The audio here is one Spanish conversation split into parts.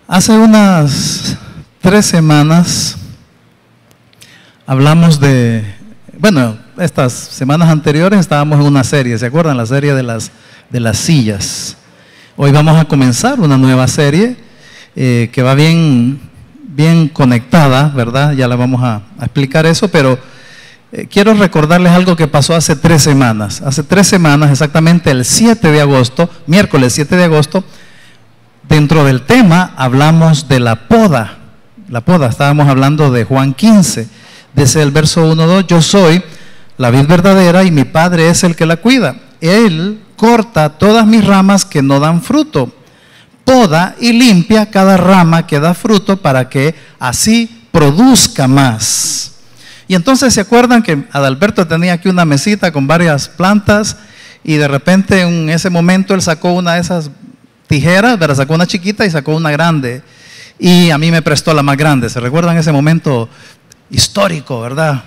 Hace unas 3 semanas hablamos estas semanas anteriores estábamos en una serie, ¿se acuerdan? La serie de las sillas. Hoy vamos a comenzar una nueva serie que va bien conectada, ¿verdad? Ya la vamos a explicar eso, pero quiero recordarles algo que pasó hace 3 semanas. Hace 3 semanas, exactamente el 7 de agosto, miércoles 7 de agosto, dentro del tema hablamos de la poda. La poda, estábamos hablando de Juan 15, desde el verso 1-2, yo soy la vid verdadera y mi Padre es el que la cuida. Él corta todas mis ramas que no dan fruto, poda y limpia cada rama que da fruto para que así produzca más. Y entonces se acuerdan que Adalberto tenía aquí una mesita con varias plantas y de repente en ese momento él sacó una de esas tijeras, ¿verdad? Sacó una chiquita y sacó una grande y a mí me prestó la más grande. ¿Se recuerdan ese momento histórico, verdad?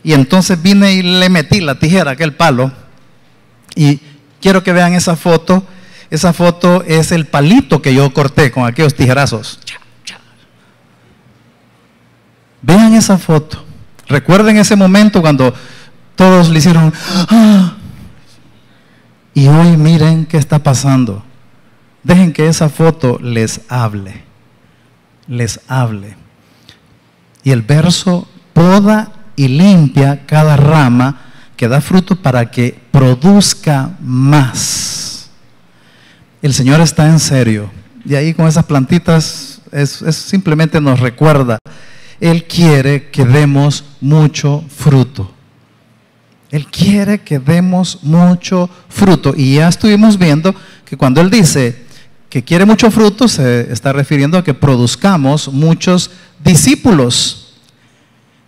Y entonces vine y le metí la tijera a aquel palo y quiero que vean esa foto. Esa foto es el palito que yo corté con aquellos tijerazos. Vean esa foto. Recuerden ese momento cuando todos le hicieron ¡ah! Y hoy miren qué está pasando. Dejen que esa foto les hable. Les hable. Y el verso, poda y limpia cada rama que da fruto para que produzca más. El Señor está en serio. Y ahí con esas plantitas es simplemente nos recuerda. Él quiere que demos mucho fruto. Él quiere que demos mucho fruto. Y ya estuvimos viendo que cuando Él dice que quiere mucho fruto, se está refiriendo a que produzcamos muchos discípulos.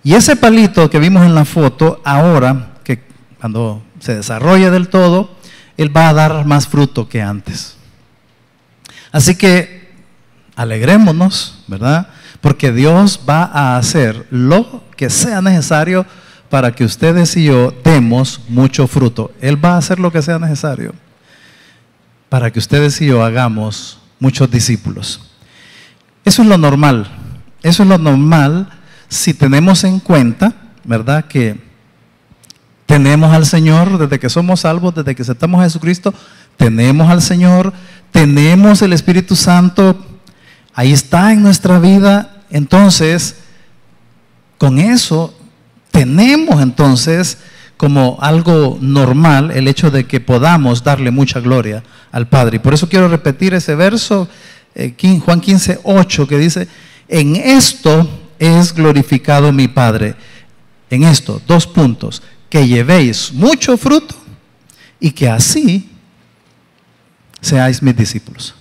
Y ese palito que vimos en la foto, ahora, que cuando se desarrolle del todo, Él va a dar más fruto que antes. Así que alegrémonos, ¿verdad? Porque Dios va a hacer lo que sea necesario para que ustedes y yo demos mucho fruto. Él va a hacer lo que sea necesario para que ustedes y yo hagamos muchos discípulos. Eso es lo normal. Eso es lo normal si tenemos en cuenta, ¿verdad? Que tenemos al Señor desde que somos salvos, desde que aceptamos a Jesucristo, tenemos al Señor, tenemos el Espíritu Santo, ahí está en nuestra vida. Entonces, con eso tenemos entonces como algo normal el hecho de que podamos darle mucha gloria al Padre. Y por eso quiero repetir ese verso, Juan 15:8, que dice, en esto es glorificado mi Padre. En esto, 2 puntos, que llevéis mucho fruto y que así seáis mis discípulos.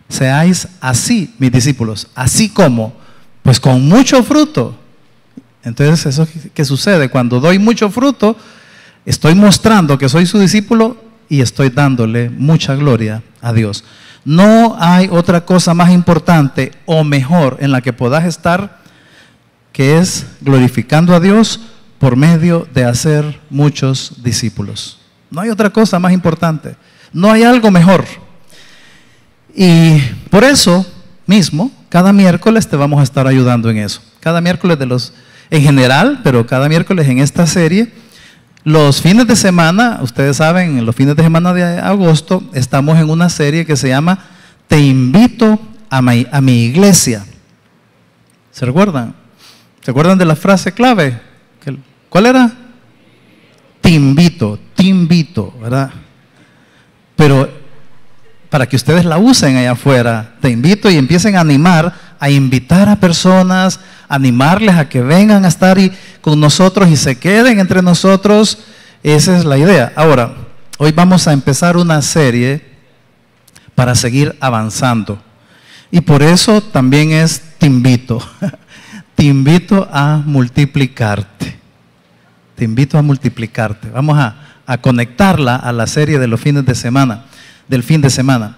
Seáis así mis discípulos, así como, pues con mucho fruto. Entonces, ¿eso qué sucede? Cuando doy mucho fruto, estoy mostrando que soy su discípulo y estoy dándole mucha gloria a Dios. No hay otra cosa más importante o mejor en la que puedas estar que es glorificando a Dios por medio de hacer muchos discípulos. No hay otra cosa más importante. No hay algo mejor. Y por eso mismo, cada miércoles te vamos a estar ayudando en eso. Cada miércoles en general, pero cada miércoles en esta serie. Los fines de semana, ustedes saben, en los fines de semana de agosto, estamos en una serie que se llama Te invito a mi iglesia. ¿Se recuerdan? ¿Se acuerdan de la frase clave? ¿Cuál era? Te invito, ¿verdad? Pero para que ustedes la usen allá afuera, te invito y empiecen a animar, a invitar a personas, animarles a que vengan a estar con nosotros y se queden entre nosotros. Esa es la idea. Ahora, hoy vamos a empezar una serie para seguir avanzando. Y por eso también es te invito. Te invito a multiplicarte. Te invito a multiplicarte. Vamos a conectarla a la serie de los fines de semana, del fin de semana.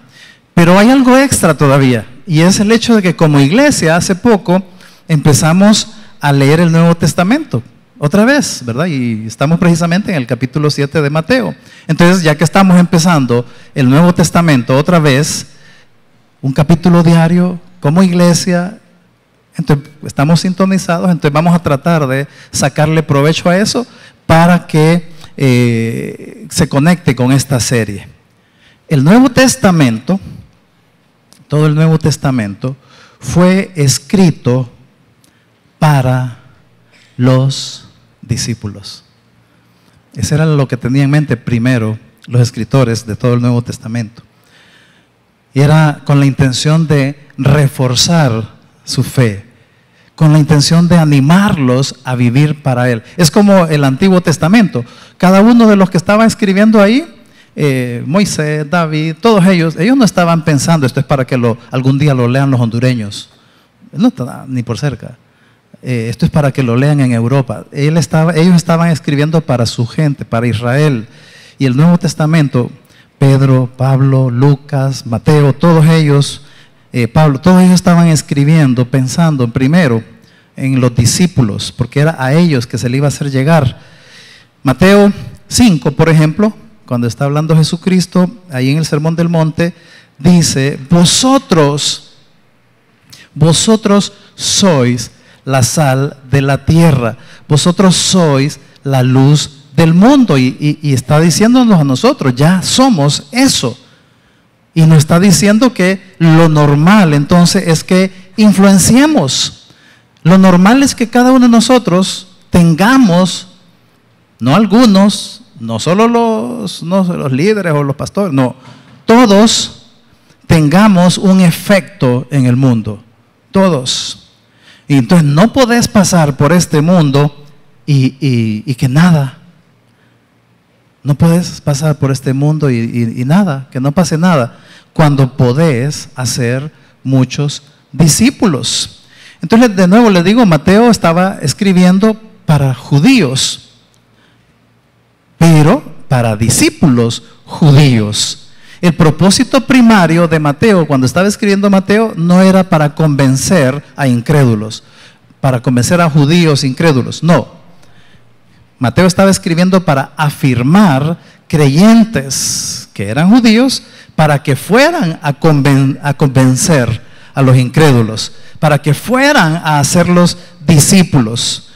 Pero hay algo extra todavía, y es el hecho de que como iglesia hace poco empezamos a leer el Nuevo Testamento otra vez, ¿verdad? Y estamos precisamente en el capítulo 7 de Mateo. Entonces, ya que estamos empezando el Nuevo Testamento otra vez, un capítulo diario, como iglesia, entonces estamos sintonizados, entonces vamos a tratar de sacarle provecho a eso para que se conecte con esta serie. El Nuevo Testamento, todo el Nuevo Testamento, fue escrito para los discípulos. Eso era lo que tenían en mente primero los escritores de todo el Nuevo Testamento. Y era con la intención de reforzar su fe, con la intención de animarlos a vivir para Él. Es como el Antiguo Testamento. Cada uno de los que estaban escribiendo ahí, Moisés, David, todos ellos no estaban pensando, esto es para que algún día lo lean los hondureños. No está ni por cerca. Esto es para que lo lean en Europa. Ellos estaban escribiendo para su gente, para Israel. Y el Nuevo Testamento, Pedro, Pablo, Lucas, Mateo, todos ellos, todos ellos estaban escribiendo, pensando primero en los discípulos, porque era a ellos que se le iba a hacer llegar. Mateo 5, por ejemplo, cuando está hablando Jesucristo, ahí en el Sermón del Monte, dice: vosotros sois la sal de la tierra, vosotros sois la luz del mundo. Y está diciéndonos a nosotros, ya somos eso. Y nos está diciendo que lo normal entonces es que influenciemos. Lo normal es que cada uno de nosotros tengamos, no algunos, no solo los líderes o los pastores, no, todos tengamos un efecto en el mundo, todos. Y entonces no podés pasar por este mundo y que nada. No puedes pasar por este mundo y nada, que no pase nada, cuando podés hacer muchos discípulos. Entonces, de nuevo le digo, Mateo estaba escribiendo para judíos, pero para discípulos judíos. El propósito primario de Mateo, cuando estaba escribiendo Mateo, no era para convencer a incrédulos, para convencer a judíos incrédulos, no. Mateo estaba escribiendo para afirmar creyentes que eran judíos, para que fueran a convencer a los incrédulos, para que fueran a hacerlos discípulos.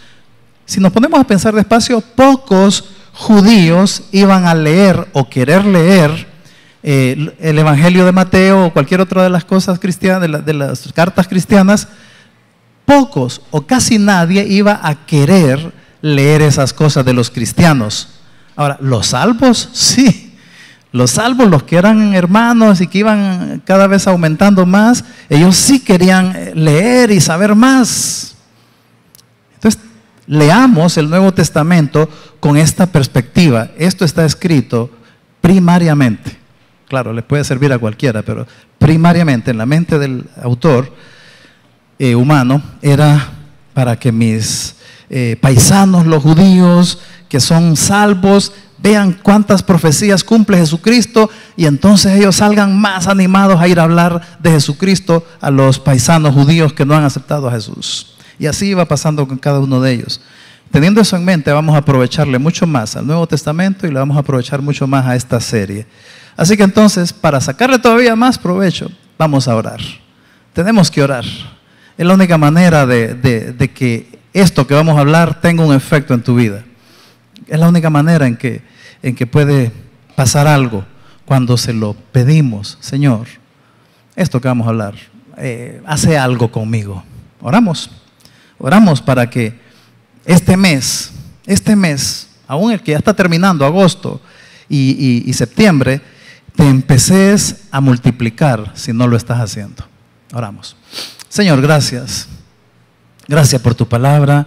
Si nos ponemos a pensar despacio, pocos judíos iban a leer o querer leer el Evangelio de Mateo o cualquier otra de las cosas cristianas, de las cartas cristianas. Pocos o casi nadie iba a querer leer esas cosas de los cristianos. Ahora, los salvos, sí. Los salvos, los que eran hermanos y que iban cada vez aumentando más, ellos sí querían leer y saber más. Entonces, leamos el Nuevo Testamento con esta perspectiva. Esto está escrito primariamente. Claro, le puede servir a cualquiera, pero primariamente en la mente del autor humano era para que mis paisanos, los judíos, que son salvos, vean cuántas profecías cumple Jesucristo y entonces ellos salgan más animados a ir a hablar de Jesucristo a los paisanos judíos que no han aceptado a Jesús. Y así va pasando con cada uno de ellos. Teniendo eso en mente, vamos a aprovecharle mucho más al Nuevo Testamento y le vamos a aprovechar mucho más a esta serie. Así que entonces, para sacarle todavía más provecho, vamos a orar. Tenemos que orar. Es la única manera de que esto que vamos a hablar tenga un efecto en tu vida. Es la única manera en que puede pasar algo cuando se lo pedimos. Señor, esto que vamos a hablar, hace algo conmigo. Oramos para que este mes, aún el que ya está terminando, agosto y septiembre, te empeces a multiplicar si no lo estás haciendo. Oramos. Señor, gracias. Gracias por tu palabra.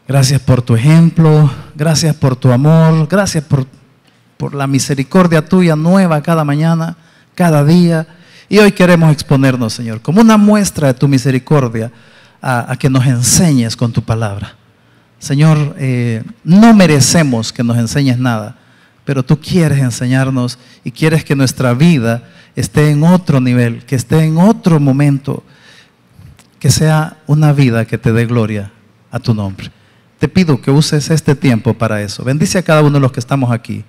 Gracias por tu ejemplo. Gracias por tu amor. Gracias por la misericordia tuya nueva cada mañana, cada día. Y hoy queremos exponernos, Señor, como una muestra de tu misericordia a que nos enseñes con tu palabra. Señor, no merecemos que nos enseñes nada, pero tú quieres enseñarnos y quieres que nuestra vida esté en otro nivel, que esté en otro momento, que sea una vida que te dé gloria a tu nombre. Te pido que uses este tiempo para eso. Bendice a cada uno de los que estamos aquí.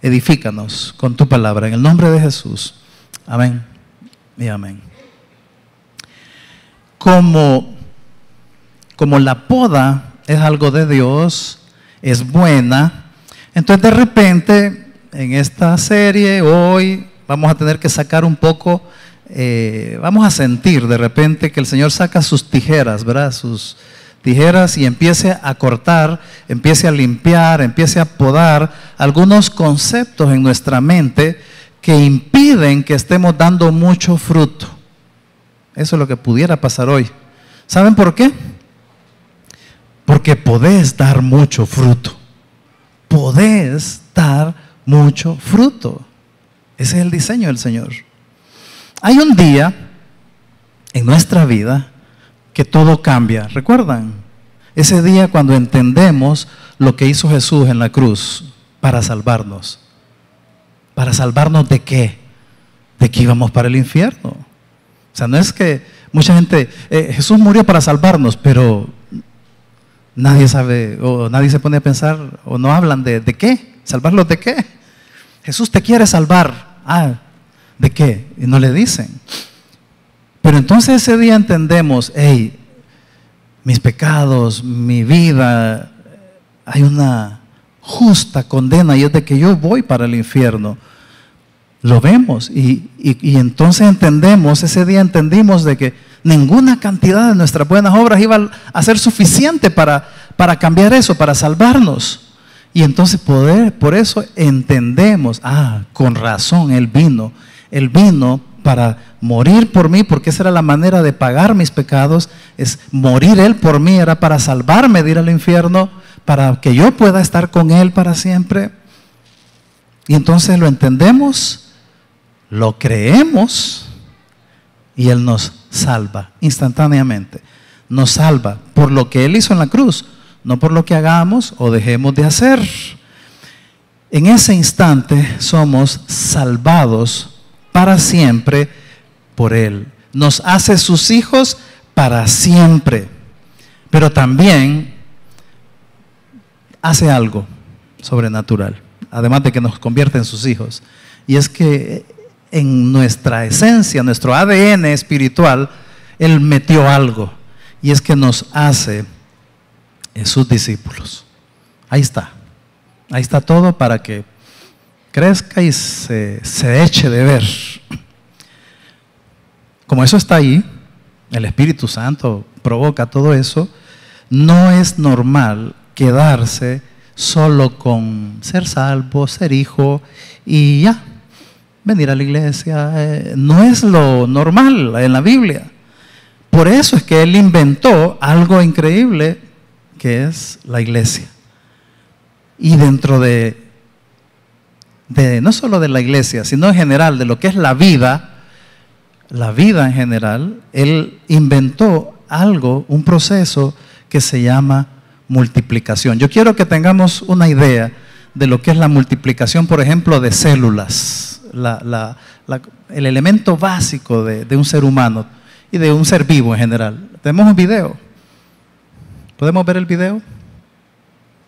Edifícanos con tu palabra. En el nombre de Jesús. Amén y amén. como la poda es algo de Dios, es buena, entonces de repente en esta serie hoy vamos a tener que sacar un poco, vamos a sentir de repente que el Señor saca sus tijeras, ¿verdad? Sus tijeras y empiece a cortar, empiece a limpiar, empiece a podar algunos conceptos en nuestra mente que impiden que estemos dando mucho fruto. Eso es lo que pudiera pasar hoy. ¿Saben por qué? Porque podés dar mucho fruto. Podés dar mucho fruto. Ese es el diseño del Señor. Hay un día en nuestra vida que todo cambia. ¿Recuerdan? Ese día cuando entendemos lo que hizo Jesús en la cruz para salvarnos. ¿Para salvarnos de qué? De que íbamos para el infierno. O sea, no es que mucha gente, Jesús murió para salvarnos, pero nadie sabe, o nadie se pone a pensar, o no hablan de qué, salvarlos de qué. Jesús te quiere salvar. ¿De qué? Y no le dicen. Pero entonces ese día entendemos, hey, mis pecados, mi vida, hay una justa condena y es de que yo voy para el infierno. Lo vemos y entonces entendemos, ese día entendimos de que ninguna cantidad de nuestras buenas obras iba a ser suficiente para cambiar eso, para salvarnos. Y entonces por eso entendemos, con razón, Él vino para morir por mí, porque esa era la manera de pagar mis pecados, es morir Él por mí, era para salvarme de ir al infierno, para que yo pueda estar con Él para siempre. Y entonces lo entendemos, lo creemos y Él nos salva instantáneamente. Nos salva por lo que Él hizo en la cruz, no por lo que hagamos o dejemos de hacer. En ese instante somos salvados para siempre por Él. Nos hace sus hijos para siempre. Pero también hace algo sobrenatural, además de que nos convierte en sus hijos. Y es que en nuestra esencia, nuestro ADN espiritual, Él metió algo. Y es que nos hace sus discípulos. Ahí está todo para que crezca y se eche de ver. Como eso está ahí, el Espíritu Santo provoca todo eso. No es normal quedarse solo con ser salvo, ser hijo y ya, venir a la iglesia. No es lo normal en la Biblia. Por eso es que Él inventó algo increíble, que es la iglesia. Y dentro de no solo de la iglesia, sino en general, de lo que es la vida en general, Él inventó algo, un proceso que se llama multiplicación. Yo quiero que tengamos una idea de lo que es la multiplicación, por ejemplo, de células, el elemento básico de un ser humano y de un ser vivo en general. Tenemos un video. ¿Podemos ver el video?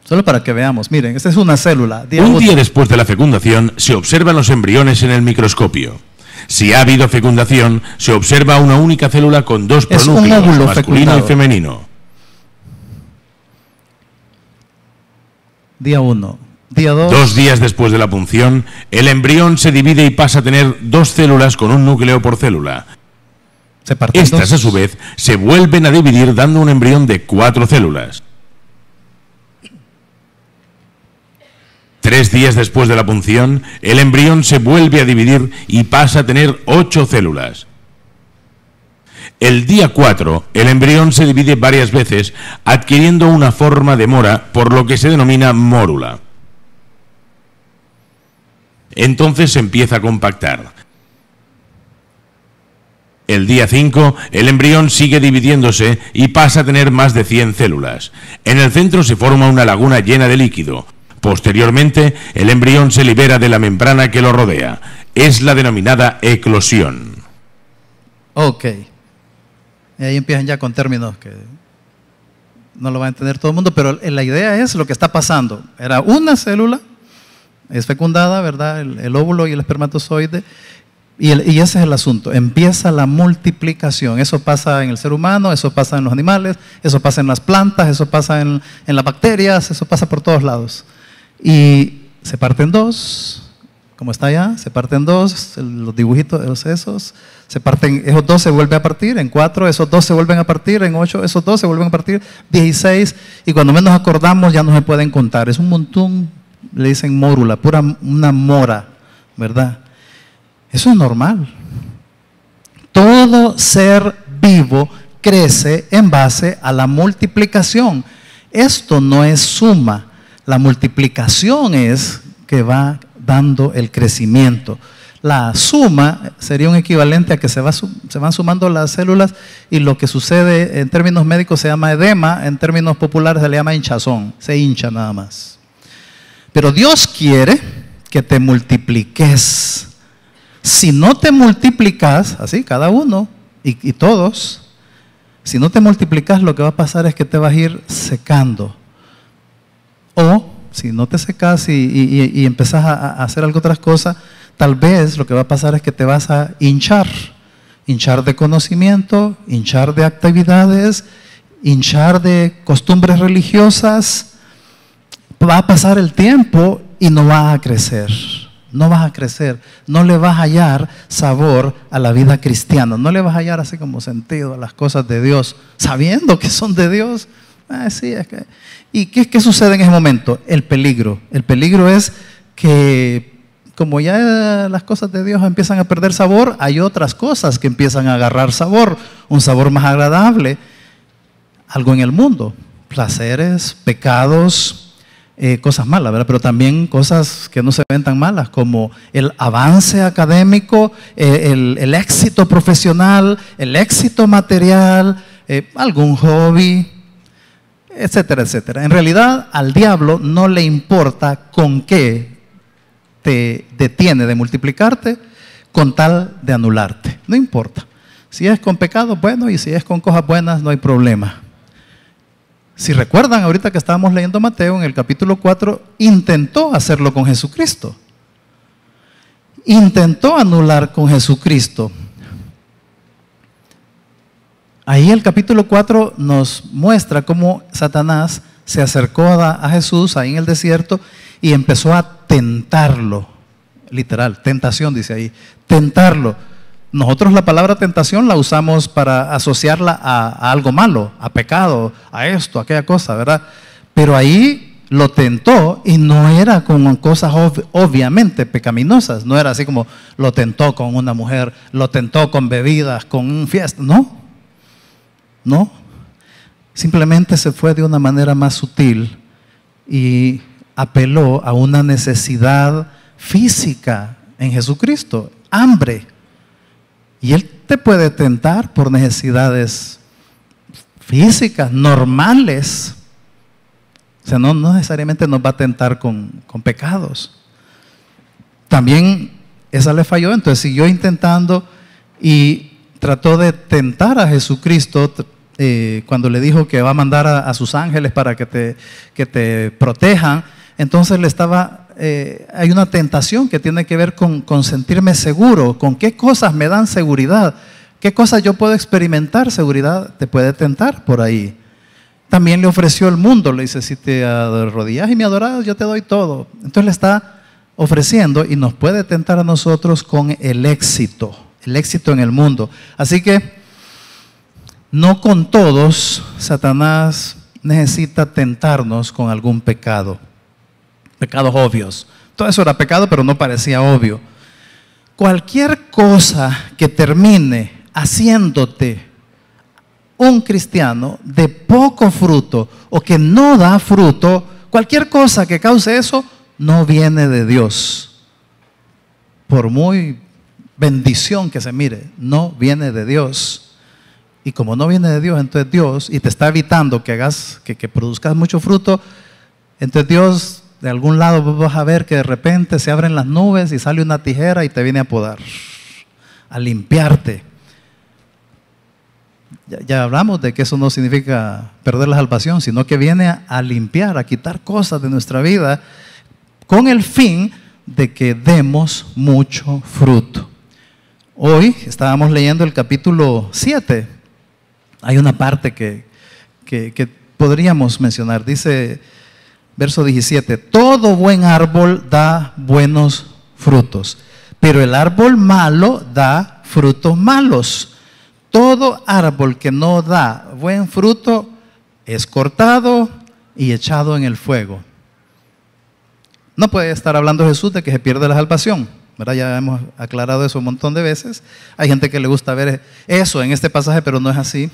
Solo para que veamos. Miren, esta es una célula. Un día después de la fecundación se observan los embriones en el microscopio. Si ha habido fecundación, se observa una única célula con dos pronúcleos, masculino fecundado y femenino. Día 1. Día 2. 2 días después de la punción, el embrión se divide y pasa a tener 2 células con un núcleo por célula. Estas, a su vez, se vuelven a dividir dando un embrión de 4 células. 3 días después de la punción, el embrión se vuelve a dividir y pasa a tener 8 células. El día 4, el embrión se divide varias veces, adquiriendo una forma de mora, por lo que se denomina mórula. Entonces se empieza a compactar. El día 5, el embrión sigue dividiéndose y pasa a tener más de 100 células. En el centro se forma una laguna llena de líquido. Posteriormente, el embrión se libera de la membrana que lo rodea. Es la denominada eclosión. Ok. Y ahí empiezan ya con términos que no lo va a entender todo el mundo, pero la idea es lo que está pasando. Era una célula, es fecundada, ¿verdad? El óvulo y el espermatozoide. Y ese es el asunto, empieza la multiplicación. Eso pasa en el ser humano, eso pasa en los animales, eso pasa en las plantas, eso pasa en las bacterias, eso pasa por todos lados. Y se parte en dos, como está allá, se parte en dos, los dibujitos, esos, se parten, esos dos se vuelven a partir en 4, esos dos se vuelven a partir en 8, esos dos se vuelven a partir 16, y cuando menos acordamos ya no se pueden contar. Es un montón, le dicen mórula, pura una mora, ¿verdad? Eso es normal. Todo ser vivo crece en base a la multiplicación. Esto no es suma. La multiplicación es que va dando el crecimiento. La suma sería un equivalente a que se van sumando las células, y lo que sucede en términos médicos se llama edema, en términos populares se le llama hinchazón, se hincha nada más. Pero Dios quiere que te multipliques. Si no te multiplicas, así cada uno y todos, si no te multiplicas, lo que va a pasar es que te vas a ir secando. O si no te secas y empezás a hacer algo otras cosas, tal vez lo que va a pasar es que te vas a hinchar de conocimiento, hinchar de actividades, hinchar de costumbres religiosas. Va a pasar el tiempo y no vas a crecer. No vas a crecer, no le vas a hallar sabor a la vida cristiana, no le vas a hallar así como sentido a las cosas de Dios, sabiendo que son de Dios. Sí, es que... ¿Y qué sucede en ese momento? El peligro es que como ya las cosas de Dios empiezan a perder sabor, hay otras cosas que empiezan a agarrar sabor, un sabor más agradable, algo en el mundo, placeres, pecados, cosas malas, ¿verdad? Pero también cosas que no se ven tan malas, como el avance académico, el éxito profesional, el éxito material, algún hobby, etcétera, etcétera. En realidad, al diablo no le importa con qué te detiene de multiplicarte, con tal de anularte. No importa. Si es con pecado, bueno, y si es con cosas buenas, no hay problema. Si recuerdan, ahorita que estábamos leyendo Mateo, en el capítulo 4, intentó hacerlo con Jesucristo. Intentó anular con Jesucristo. Ahí el capítulo 4 nos muestra cómo Satanás se acercó a Jesús ahí en el desierto y empezó a tentarlo. Literal, tentación dice ahí, tentarlo. Nosotros la palabra tentación la usamos para asociarla a algo malo, a pecado, a esto, a aquella cosa, ¿verdad? Pero ahí lo tentó y no era con cosas obviamente pecaminosas. No era así como lo tentó con una mujer, lo tentó con bebidas, con un fiesta. No. Simplemente se fue de una manera más sutil y apeló a una necesidad física en Jesucristo, hambre. Y Él te puede tentar por necesidades físicas, normales. O sea, no necesariamente nos va a tentar con pecados. También esa le falló, entonces siguió intentando y trató de tentar a Jesucristo cuando le dijo que va a mandar a sus ángeles para que te protejan. Entonces hay una tentación que tiene que ver con sentirme seguro, con qué cosas me dan seguridad, qué cosas yo puedo experimentar seguridad, te puede tentar por ahí. También le ofreció el mundo, le dice, si te arrodillas y me adoras, yo te doy todo. Entonces le está ofreciendo y nos puede tentar a nosotros con el éxito en el mundo. Así que no con todos Satanás necesita tentarnos con algún pecado. Pecados obvios. Todo eso era pecado, pero no parecía obvio. Cualquier cosa que termine haciéndote un cristiano de poco fruto o que no da fruto, cualquier cosa que cause eso, no viene de Dios. Por muy bendición que se mire, no viene de Dios. Y como no viene de Dios, entonces Dios, y te está evitando que produzcas mucho fruto, entonces Dios, de algún lado vas a ver que de repente se abren las nubes y sale una tijera y te viene a podar, a limpiarte. Ya hablamos de que eso no significa perder la salvación, sino que viene a limpiar, a quitar cosas de nuestra vida con el fin de que demos mucho fruto. Hoy estábamos leyendo el capítulo 7. Hay una parte que podríamos mencionar. Dice, verso 17, todo buen árbol da buenos frutos, pero el árbol malo da frutos malos. Todo árbol que no da buen fruto es cortado y echado en el fuego. No puede estar hablando Jesús de que se pierde la salvación, ¿verdad? Ya hemos aclarado eso un montón de veces. Hay gente que le gusta ver eso en este pasaje, pero no es así.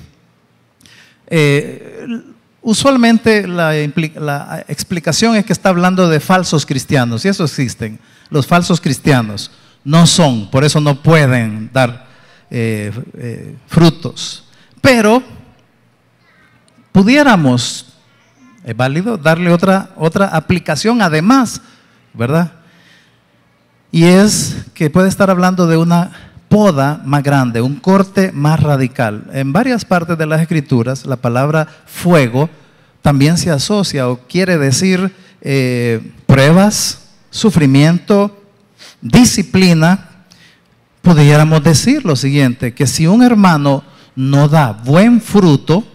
Usualmente la explicación es que está hablando de falsos cristianos, y eso existen. Los falsos cristianos no son, por eso no pueden dar frutos. Pero pudiéramos, es válido, darle otra aplicación además, ¿verdad? Y es que puede estar hablando de una poda más grande, un corte más radical. En varias partes de las Escrituras, la palabra fuego también se asocia o quiere decir pruebas, sufrimiento, disciplina. Pudiéramos decir lo siguiente, que si un hermano no da buen fruto,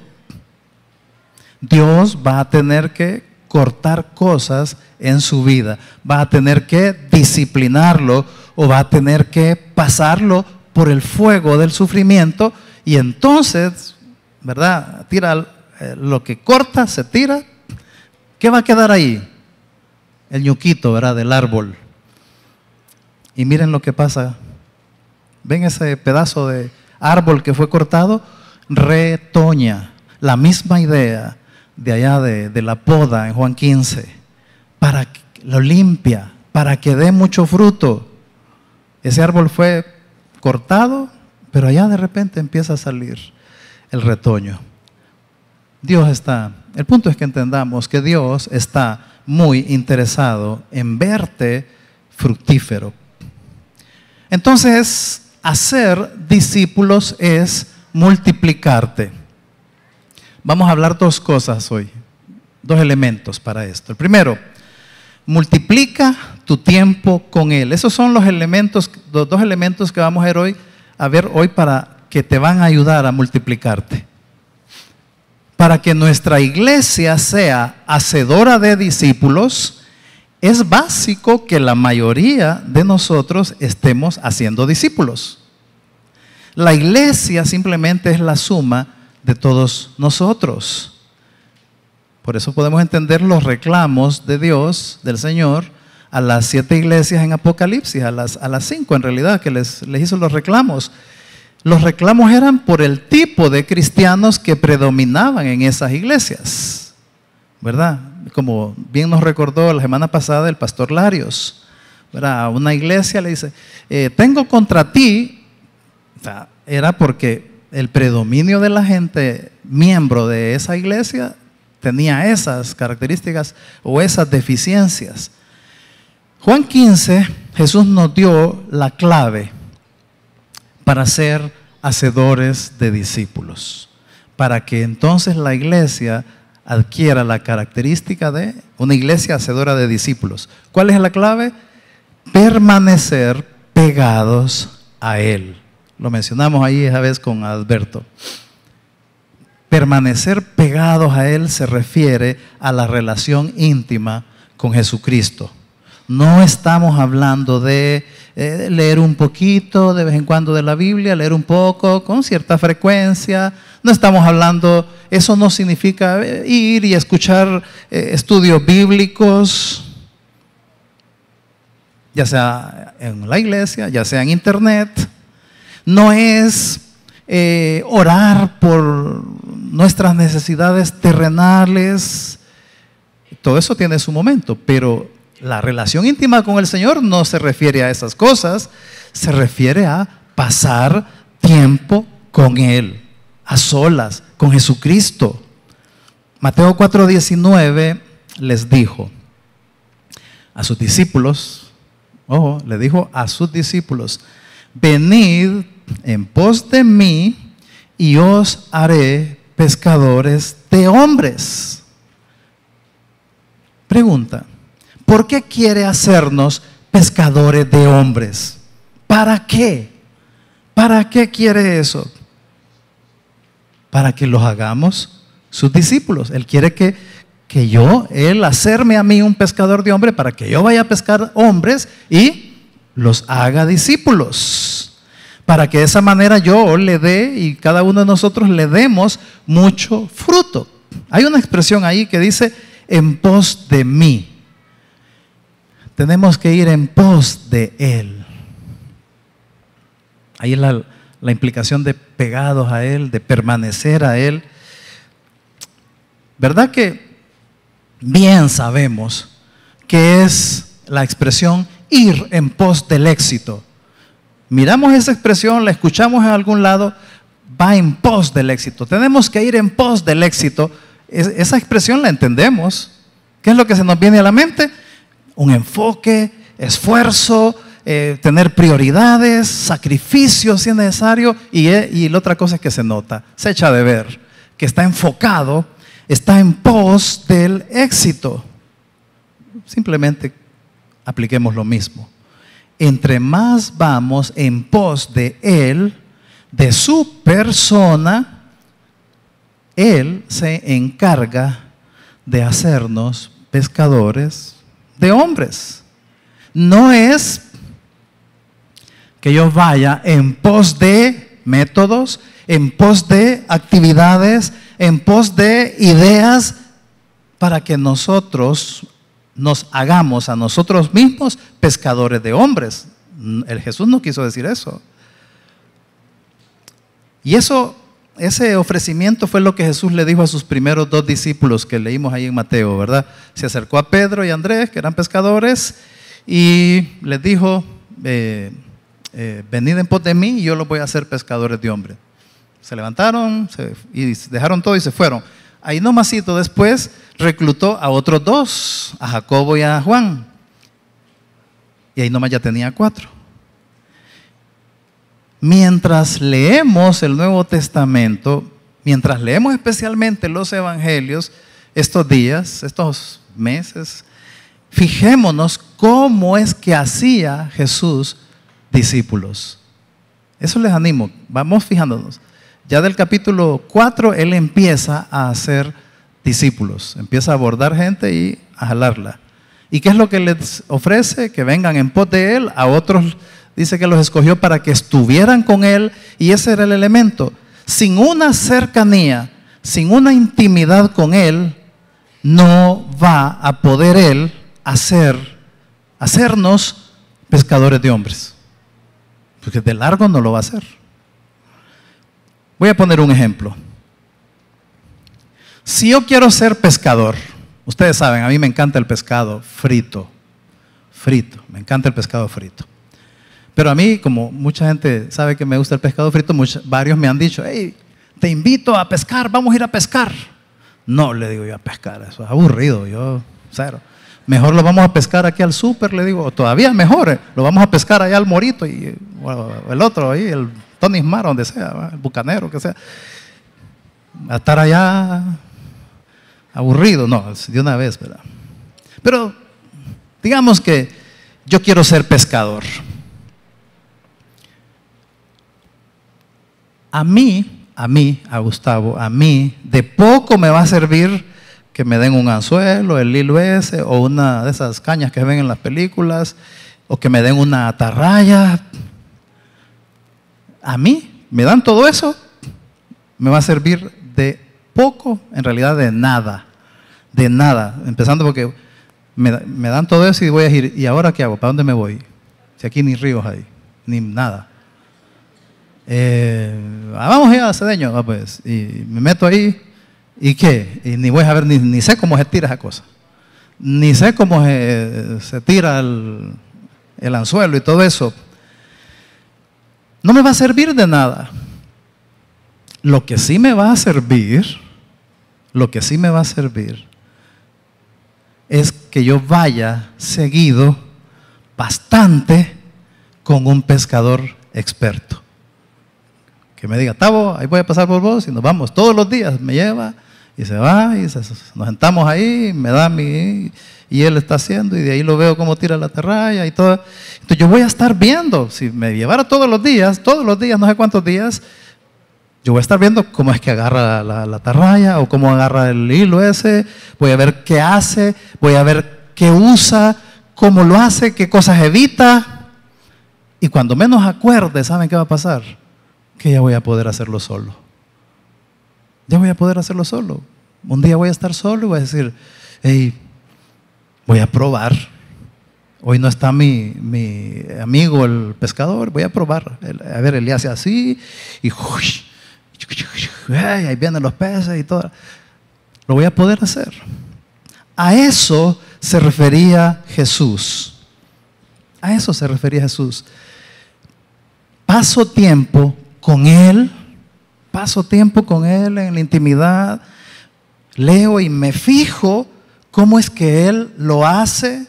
Dios va a tener que cortar cosas en su vida, va a tener que disciplinarlo o va a tener que pasarlo por el fuego del sufrimiento, y entonces, ¿verdad? Tira lo que corta, se tira. ¿Qué va a quedar ahí? El ñuquito, ¿verdad? Del árbol. Y miren lo que pasa. ¿Ven ese pedazo de árbol que fue cortado? Retoña. La misma idea de allá de la poda en Juan 15. Para que lo limpia, para que dé mucho fruto. Ese árbol fue cortado, pero allá de repente empieza a salir el retoño. El punto es que entendamos que Dios está muy interesado en verte fructífero. Entonces, hacer discípulos es multiplicarte. Vamos a hablar dos cosas hoy, dos elementos para esto. El primero, multiplica tu tiempo con Él. Esos son los dos elementos que vamos a ver hoy para que te van a ayudar a multiplicarte. Para que nuestra iglesia sea hacedora de discípulos, es básico que la mayoría de nosotros estemos haciendo discípulos. La iglesia simplemente es la suma de todos nosotros. Por eso podemos entender los reclamos de Dios, del Señor, a las 7 iglesias en Apocalipsis, a las 5 en realidad, que les hizo los reclamos. Los reclamos eran por el tipo de cristianos que predominaban en esas iglesias, ¿verdad? Como bien nos recordó la semana pasada el pastor Larios, ¿verdad? A una iglesia le dice, tengo contra ti, o sea, era porque el predominio de la gente miembro de esa iglesia tenía esas características o esas deficiencias. Juan 15, Jesús nos dio la clave para ser hacedores de discípulos, para que entonces la iglesia adquiera la característica de una iglesia hacedora de discípulos. ¿Cuál es la clave? Permanecer pegados a Él. Lo mencionamos ahí esa vez con Alberto. Permanecer pegados a Él se refiere a la relación íntima con Jesucristo. No estamos hablando de leer un poquito de vez en cuando de la Biblia, leer un poco con cierta frecuencia. No estamos hablando, eso no significa ir y escuchar estudios bíblicos, ya sea en la iglesia, ya sea en internet. No es orar por nuestras necesidades terrenales. Todo eso tiene su momento, pero la relación íntima con el Señor no se refiere a esas cosas, se refiere a pasar tiempo con Él, a solas, con Jesucristo. Mateo 4:19 les dijo a sus discípulos, le dijo a sus discípulos, venid en pos de mí y os haré pescadores de hombres. Pregunta, ¿por qué quiere hacernos pescadores de hombres? ¿Para qué? ¿Para qué quiere eso? Para que los hagamos sus discípulos. Él quiere Él hacerme a mí un pescador de hombres para que yo vaya a pescar hombres y los haga discípulos. Para que de esa manera yo le dé y cada uno de nosotros le demos mucho fruto. Hay una expresión ahí que dice, en pos de mí. Tenemos que ir en pos de Él. Ahí es la implicación de pegados a Él, de permanecer a Él. ¿Verdad que bien sabemos que es la expresión ir en pos del éxito? Miramos esa expresión, la escuchamos en algún lado, va en pos del éxito. Tenemos que ir en pos del éxito. Esa expresión la entendemos. ¿Qué es lo que se nos viene a la mente? Un enfoque, esfuerzo, tener prioridades, sacrificios si es necesario. Y la otra cosa es que se nota, se echa de ver, que está enfocado, está en pos del éxito. Simplemente apliquemos lo mismo. Entre más vamos en pos de Él, de su persona, Él se encarga de hacernos pescadores de hombres. No es que yo vaya en pos de métodos, en pos de actividades, en pos de ideas para que nosotros nos hagamos a nosotros mismos pescadores de hombres. El Jesús no quiso decir eso. Y ese ofrecimiento fue lo que Jesús le dijo a sus primeros 2 discípulos que leímos ahí en Mateo, ¿verdad? Se acercó a Pedro y Andrés, que eran pescadores, y les dijo, venid en pos de mí y yo los voy a hacer pescadores de hombres. Se levantaron y dejaron todo y se fueron. Ahí nomasito después reclutó a otros 2, a Jacobo y a Juan. Y ahí nomás ya tenía 4. Mientras leemos el Nuevo Testamento, mientras leemos especialmente los evangelios, estos días, estos meses, fijémonos cómo es que hacía Jesús discípulos. Eso les animo, vamos fijándonos. Ya del capítulo 4, Él empieza a hacer discípulos, empieza a abordar gente y a jalarla. ¿Y qué es lo que les ofrece? Que vengan en pos de Él. A otros dice que los escogió para que estuvieran con Él, y ese era el elemento. Sin una cercanía, sin una intimidad con Él, no va a poder Él hacernos pescadores de hombres. Porque de largo no lo va a hacer. Voy a poner un ejemplo. Si yo quiero ser pescador, ustedes saben, a mí me encanta el pescado frito, me encanta el pescado frito. Pero a mí, como mucha gente sabe que me gusta el pescado frito, varios me han dicho, hey, te invito a pescar, vamos a ir a pescar. No, le digo yo, a pescar, eso es aburrido, yo, cero. Mejor lo vamos a pescar aquí al súper, le digo, o todavía mejor, lo vamos a pescar allá al Morito y el otro ahí, el Tony Mar, donde sea, el Bucanero, que sea. A estar allá aburrido, no, de una vez, ¿verdad? Pero digamos que yo quiero ser pescador. A Gustavo, de poco me va a servir que me den un anzuelo, el hilo ese, o una de esas cañas que ven en las películas, o que me den una atarraya. A mí me dan todo eso, me va a servir de poco, en realidad de nada, empezando porque me dan todo eso y voy a ir, ¿y ahora qué hago? ¿Para dónde me voy? Si aquí ni ríos hay, ni nada. Vamos a ir a Cedeño, pues, y me meto ahí, ¿y qué? Y ni voy a ver, ni sé cómo se tira esa cosa, ni sé cómo se tira el anzuelo y todo eso. No me va a servir de nada. Lo que sí me va a servir es que yo vaya seguido, bastante, con un pescador experto. Que me diga, Tavo, ahí voy a pasar por vos y nos vamos todos los días. Me lleva Y se va y nos sentamos ahí, me da y él está haciendo, y de ahí lo veo cómo tira la atarraya y todo. Entonces yo voy a estar viendo, si me llevara todos los días, no sé cuántos días, yo voy a estar viendo cómo es que agarra la atarraya o cómo agarra el hilo ese, voy a ver qué hace, voy a ver qué usa, cómo lo hace, qué cosas evita. Y cuando menos acuerde, ¿saben qué va a pasar? Que ya voy a poder hacerlo solo. Ya voy a poder hacerlo solo. Un día voy a estar solo y voy a decir, hey, voy a probar. Hoy no está mi amigo el pescador, voy a probar. A ver, él le hace así y ahí vienen los peces y todo. Lo voy a poder hacer. A eso se refería Jesús. A eso se refería Jesús. Paso tiempo con Él en la intimidad, leo y me fijo cómo es que Él lo hace,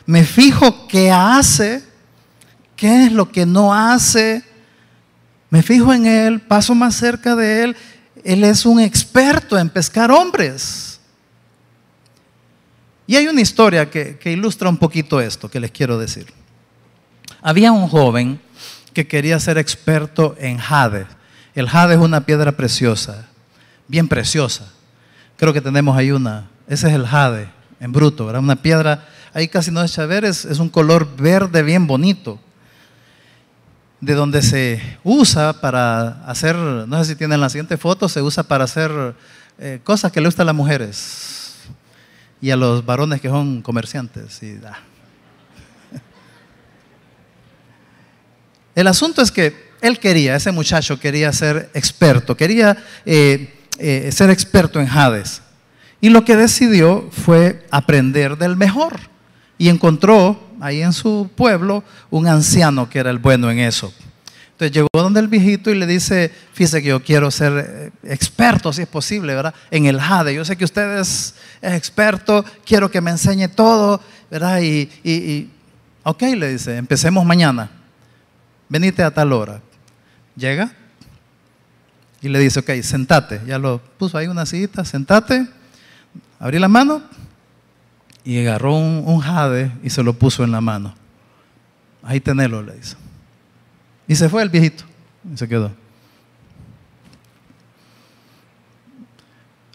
me fijo qué hace, qué es lo que no hace, me fijo en Él, paso más cerca de Él. Él es un experto en pescar hombres. Y hay una historia que ilustra un poquito esto que les quiero decir. Había un joven que quería ser experto en jade. El jade es una piedra preciosa, bien preciosa. Creo que tenemos ahí una. Ese es el jade en bruto, ¿verdad? Una piedra, ahí casi no se echa a ver, es un color verde bien bonito. De donde se usa para hacer, no sé si tienen la siguiente foto, se usa para hacer cosas que le gustan a las mujeres y a los varones que son comerciantes. El asunto es que ese muchacho quería ser experto, quería ser experto en jades. Y lo que decidió fue aprender del mejor. Y encontró ahí en su pueblo un anciano que era el bueno en eso. Entonces llegó donde el viejito y le dice, fíjese que yo quiero ser experto, si es posible, ¿verdad? En el jade. Yo sé que usted es experto, quiero que me enseñe todo, ¿verdad? Ok, le dice, empecemos mañana. Venite a tal hora. Llega y le dice, ok, sentate. Ya lo puso ahí una sillita, sentate. Abrí la mano y agarró un jade y se lo puso en la mano. Ahí tenelo, le dice. Y se fue el viejito y se quedó.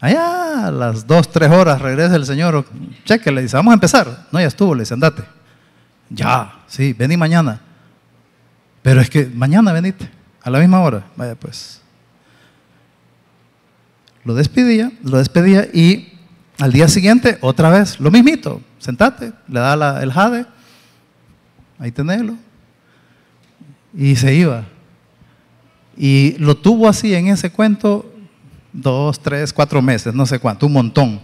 Allá a las 2, 3 horas regresa el señor. Cheque, le dice, vamos a empezar. No, ya estuvo, le dice, andate. Ya, sí, vení mañana. Pero es que mañana venite, a la misma hora. Vaya pues. Lo despedía y al día siguiente otra vez, lo mismito. Sentate, le da el jade, ahí tenelo. Y se iba. Y lo tuvo así en ese cuento 2, 3, 4 meses, no sé cuánto, un montón.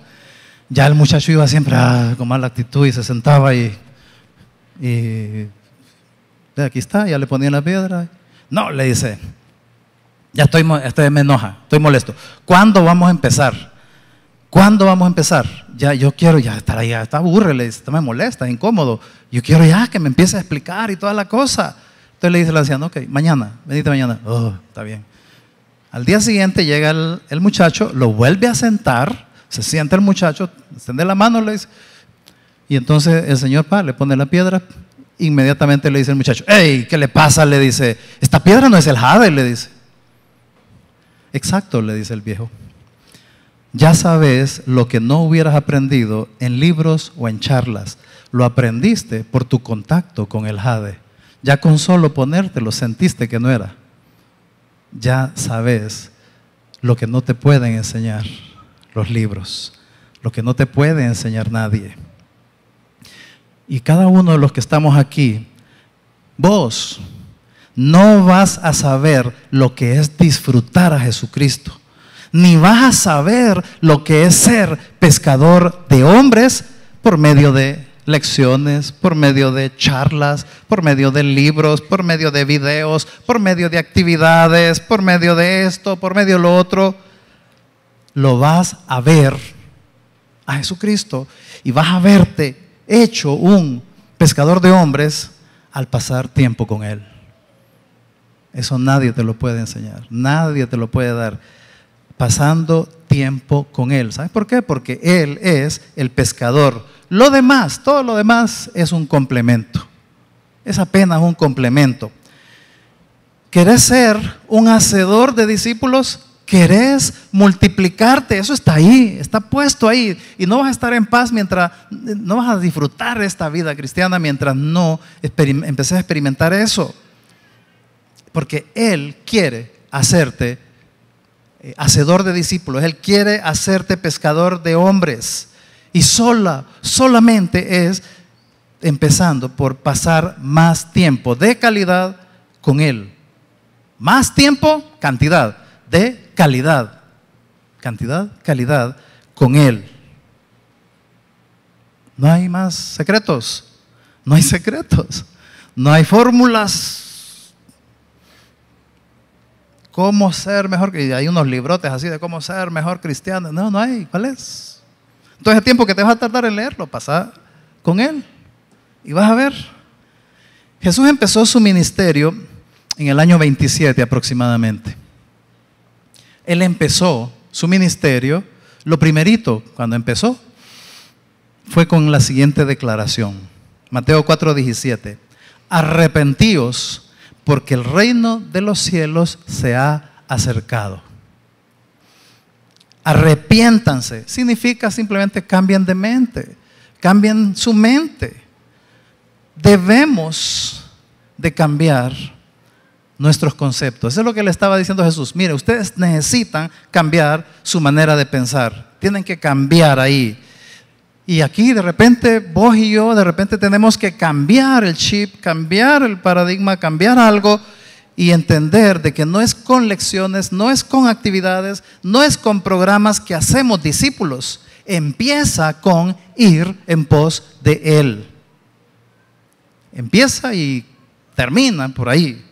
Ya el muchacho iba siempre con mala actitud y se sentaba y aquí está, ya le ponía la piedra. No, le dice, ya me enoja, estoy molesto. ¿Cuándo vamos a empezar? ¿Cuándo vamos a empezar? Ya, yo quiero ya estar ahí, está aburre, le dice, está me molesta, incómodo. Yo quiero ya que me empiece a explicar y toda la cosa. Entonces le dice el anciano, ok, mañana, venite mañana. Oh, está bien. Al día siguiente llega el muchacho, lo vuelve a sentar, se sienta el muchacho, extiende la mano, le dice. Y entonces el señor le pone la piedra. Inmediatamente le dice el muchacho, hey, ¿qué le pasa? Le dice, esta piedra no es el jade, le dice. Exacto, le dice el viejo. Ya sabes lo que no hubieras aprendido en libros o en charlas. Lo aprendiste por tu contacto con el jade. Ya con solo ponértelo sentiste que no era. Ya sabes lo que no te pueden enseñar los libros, lo que no te puede enseñar nadie. Y cada uno de los que estamos aquí, vos no vas a saber lo que es disfrutar a Jesucristo, ni vas a saber lo que es ser pescador de hombres por medio de lecciones, por medio de charlas, por medio de libros, por medio de videos, por medio de actividades, por medio de esto, por medio de lo otro. Lo vas a ver a Jesucristo y vas a verte hecho un pescador de hombres al pasar tiempo con Él. Eso nadie te lo puede enseñar, nadie te lo puede dar. Pasando tiempo con Él. ¿Sabes por qué? Porque Él es el pescador. Lo demás, todo lo demás es un complemento. Es apenas un complemento. ¿Querés ser un hacedor de discípulos? ¿Querés multiplicarte? Eso está ahí, está puesto ahí. Y no vas a estar en paz no vas a disfrutar esta vida cristiana mientras no empeces a experimentar eso. Porque Él quiere hacerte hacedor de discípulos. Él quiere hacerte pescador de hombres. Y solamente es empezando por pasar más tiempo de calidad con Él. Más tiempo, cantidad. De calidad. Cantidad, calidad con Él. No hay más secretos. No hay secretos. No hay fórmulas. ¿Cómo ser mejor? Y hay unos librotes así de cómo ser mejor cristiano. No hay. ¿Cuál es? Entonces el tiempo que te vas a tardar en leerlo, pasa con Él. Y vas a ver. Jesús empezó su ministerio en el año 27 aproximadamente. Él empezó su ministerio, lo primerito cuando empezó, fue con la siguiente declaración. Mateo 4:17. Arrepentíos, porque el reino de los cielos se ha acercado. Arrepiéntanse, significa simplemente cambien de mente, cambien su mente. Debemos de cambiar nuestros conceptos. Eso es lo que le estaba diciendo Jesús. Mire, ustedes necesitan cambiar su manera de pensar. Tienen que cambiar ahí. Y aquí de repente vos y yo de repente tenemos que cambiar el chip, cambiar el paradigma, cambiar algo y entender de que no es con lecciones, no es con actividades, no es con programas que hacemos discípulos. Empieza con ir en pos de Él. Empieza y termina por ahí.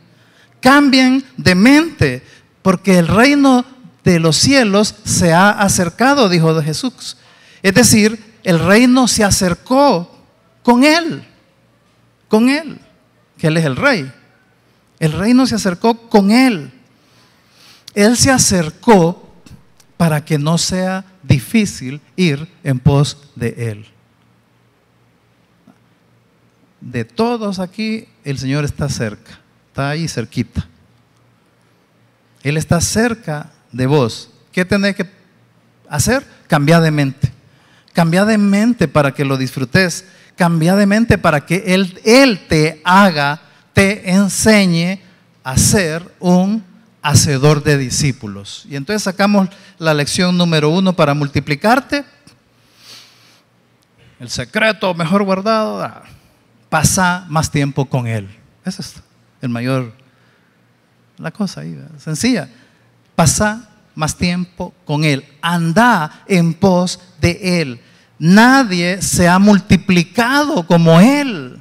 Cambien de mente, porque el reino de los cielos se ha acercado, dijo Jesús. Es decir, el reino se acercó con Él, que Él es el Rey. El reino se acercó con Él. Él se acercó para que no sea difícil ir en pos de Él. De todos aquí, el Señor está cerca. Está ahí cerquita. Él está cerca de vos. ¿Qué tenés que hacer? Cambiar de mente. Cambiar de mente para que lo disfrutes. Cambiar de mente para que Él te haga, te enseñe a ser un hacedor de discípulos. Y entonces sacamos la lección número 1 para multiplicarte. El secreto mejor guardado. Pasa más tiempo con Él. Eso es la cosa ahí, ¿verdad? Sencilla. Pasa más tiempo con Él. Anda en pos de Él. Nadie se ha multiplicado como Él.